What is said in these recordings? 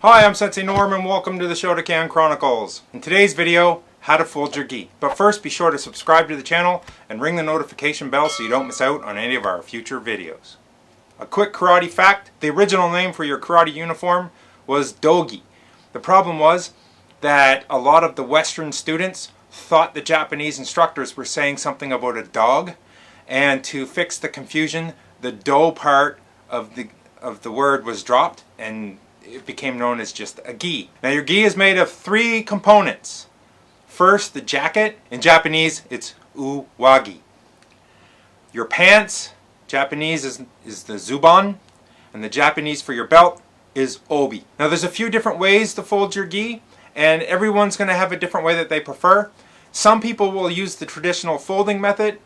Hi, I'm Sensei Norm and welcome to the Shotokan Chronicles. In today's video, how to fold your gi. But first, be sure to subscribe to the channel and ring the notification bell so you don't miss out on any of our future videos. A quick karate fact, the original name for your karate uniform was dogi. The problem was that a lot of the Western students thought the Japanese instructors were saying something about a dog, and to fix the confusion, the do part of the word was dropped and it became known as just a gi. Now your gi is made of three components. First, the jacket. In Japanese, it's uwagi. Your pants, Japanese is the zuban, and the Japanese for your belt is obi. Now there's a few different ways to fold your gi, and everyone's going to have a different way that they prefer. Some people will use the traditional folding method,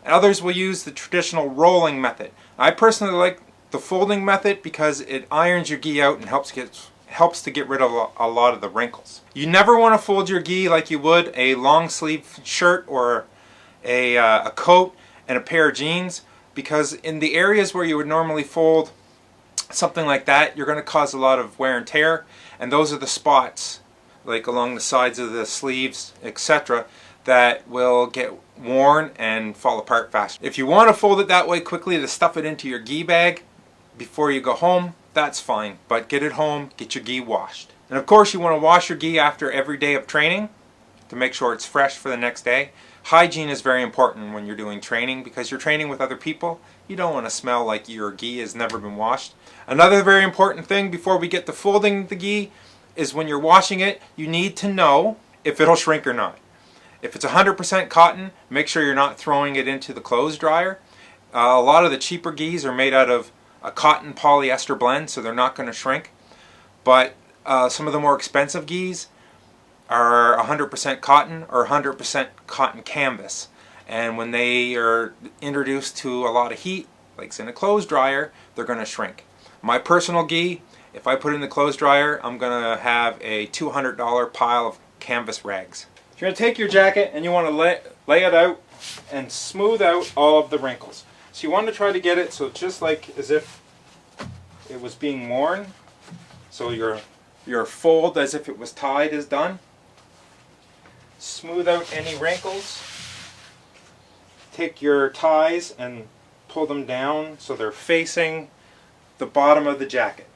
and others will use the traditional rolling method. I personally like the folding method because it irons your gi out and helps to get rid of a lot of the wrinkles. You never want to fold your gi like you would a long sleeve shirt or a coat and a pair of jeans, because in the areas where you would normally fold something like that, you're going to cause a lot of wear and tear, and those are the spots like along the sides of the sleeves, etc., that will get worn and fall apart fast. If you want to fold it that way quickly to stuff it into your gi bag before you go home, that's fine, but get it home, get your gi washed. And of course you want to wash your gi after every day of training to make sure it's fresh for the next day. Hygiene is very important when you're doing training because you're training with other people. You don't want to smell like your gi has never been washed. Another very important thing before we get to folding the gi is when you're washing it, you need to know if it'll shrink or not. If it's 100% cotton, make sure you're not throwing it into the clothes dryer. A lot of the cheaper gis are made out of a cotton polyester blend, so they're not going to shrink. But some of the more expensive gis are 100% cotton or 100% cotton canvas. And when they are introduced to a lot of heat, like in a clothes dryer, they're going to shrink. My personal gi, if I put it in the clothes dryer, I'm going to have a $200 pile of canvas rags. You're going to take your jacket and you want to lay it out and smooth out all of the wrinkles. So you want to try to get it so just like as if it was being worn. So your fold as if it was tied is done. Smooth out any wrinkles. Take your ties and pull them down so they're facing the bottom of the jacket.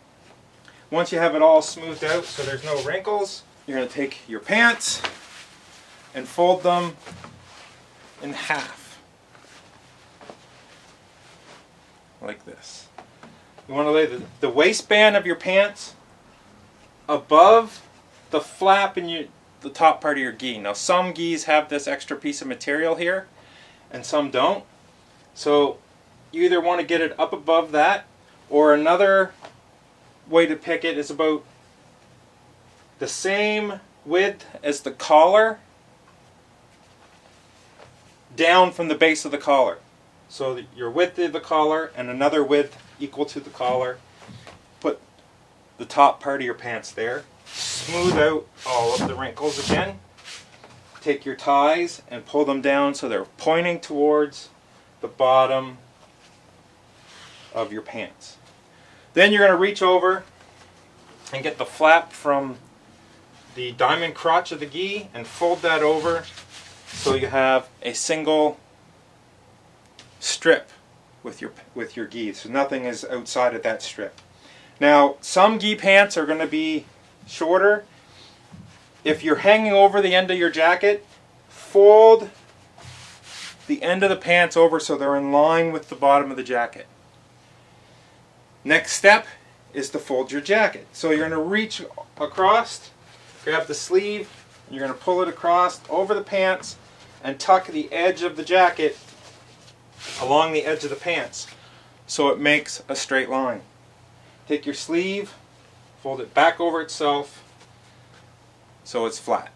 Once you have it all smoothed out so there's no wrinkles, you're going to take your pants and fold them in half. Like this. You want to lay the waistband of your pants above the flap in the top part of your gi. Now some gis have this extra piece of material here and some don't. So you either want to get it up above that, or another way to pick it is about the same width as the collar down from the base of the collar. So your width of the collar and another width equal to the collar. Put the top part of your pants there. Smooth out all of the wrinkles again. Take your ties and pull them down so they're pointing towards the bottom of your pants. Then you're going to reach over and get the flap from the diamond crotch of the gi and fold that over so you have a single strip with your gi, so nothing is outside of that strip. Now some gi pants are going to be shorter. If you're hanging over the end of your jacket, fold the end of the pants over so they're in line with the bottom of the jacket. Next step is to fold your jacket. So you're going to reach across, grab the sleeve, and you're going to pull it across over the pants and tuck the edge of the jacket along the edge of the pants so it makes a straight line. Take your sleeve, fold it back over itself so it's flat.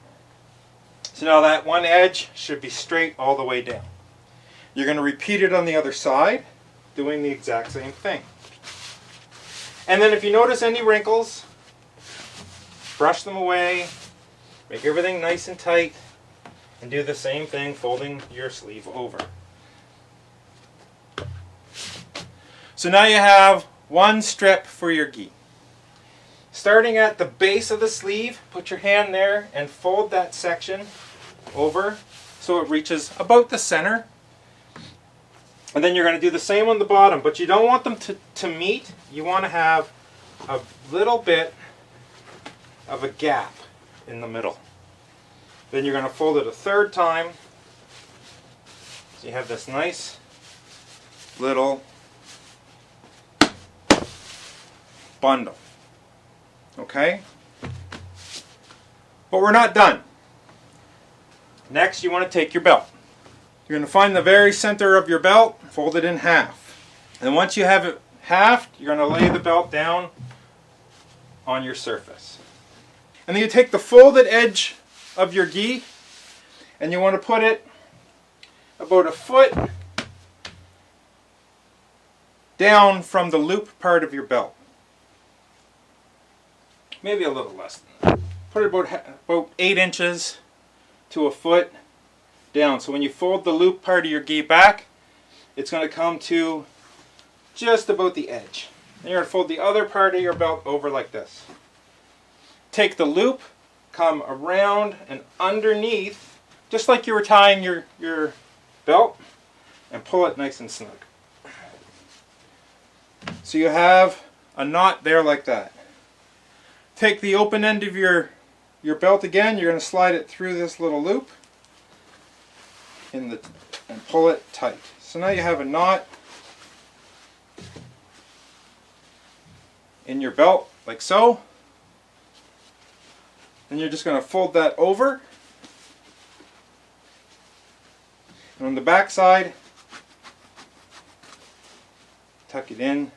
So now that one edge should be straight all the way down. You're going to repeat it on the other side, doing the exact same thing. And then if you notice any wrinkles, brush them away, make everything nice and tight, and do the same thing folding your sleeve over. So now you have one strip for your gi. starting at the base of the sleeve, put your hand there and fold that section over so it reaches about the center. And then you're going to do the same on the bottom, but you don't want them to meet. You want to have a little bit of a gap in the middle. Then you're going to fold it a third time. So you have this nice little bundle. Okay? But we're not done. Next, you want to take your belt. You're going to find the very center of your belt, fold it in half. And once you have it halved, you're going to lay the belt down on your surface. And then you take the folded edge of your gi and you want to put it about a foot down from the loop part of your belt. Maybe a little less than that. Put it about 8 inches to a foot down. So when you fold the loop part of your gi back, it's going to come to just about the edge. And you're going to fold the other part of your belt over like this. Take the loop, come around and underneath, just like you were tying your belt, and pull it nice and snug. So you have a knot there like that. Take the open end of your belt again, you're going to slide it through this little loop and pull it tight. So now you have a knot in your belt like so. Then you're just going to fold that over. And on the back side, tuck it in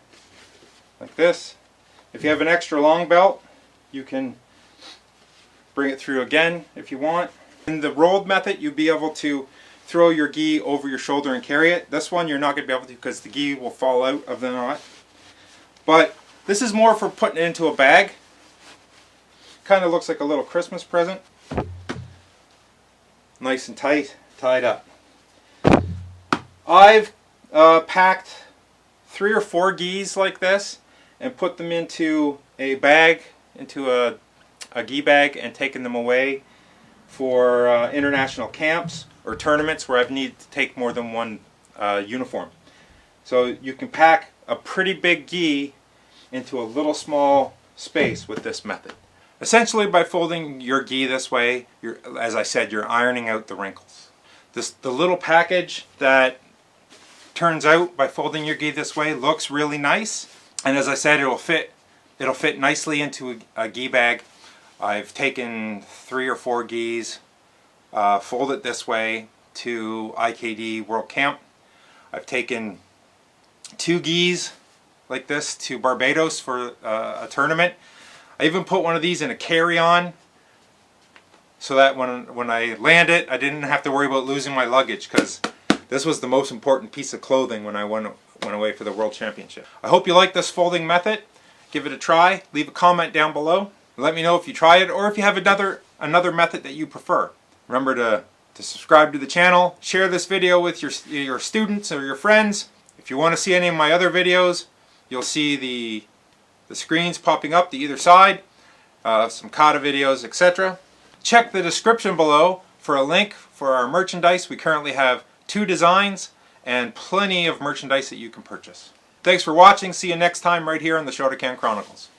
like this. If you have an extra long belt, you can bring it through again if you want. In the rolled method, you'd be able to throw your gi over your shoulder and carry it. This one you're not going to be able to because the gi will fall out of the knot. But this is more for putting it into a bag. Kind of looks like a little Christmas present. Nice and tight, tied up. I've packed 3 or 4 gis like this and put them into a bag, into a gi bag, and taken them away for international camps or tournaments where I've needed to take more than one uniform. So you can pack a pretty big gi into a little small space with this method. Essentially, by folding your gi this way, as I said, you're ironing out the wrinkles. The little package that turns out by folding your gi this way looks really nice, and as I said, it'll fit nicely into a gi bag. I've taken 3 or 4 gis, fold it this way to IKD World Camp. I've taken 2 gis like this to Barbados for a tournament. I even put one of these in a carry-on so that when I land it, I didn't have to worry about losing my luggage, because this was the most important piece of clothing when I went away for the World Championship. I hope you like this folding method. Give it a try. Leave a comment down below. Let me know if you try it or if you have another method that you prefer. Remember to subscribe to the channel. Share this video with your students or your friends. If you want to see any of my other videos, you'll see the screens popping up to either side, some kata videos, etc. Check the description below for a link for our merchandise. We currently have 2 designs and plenty of merchandise that you can purchase. Thanks for watching. See you next time right here on the Shotokan Chronicles.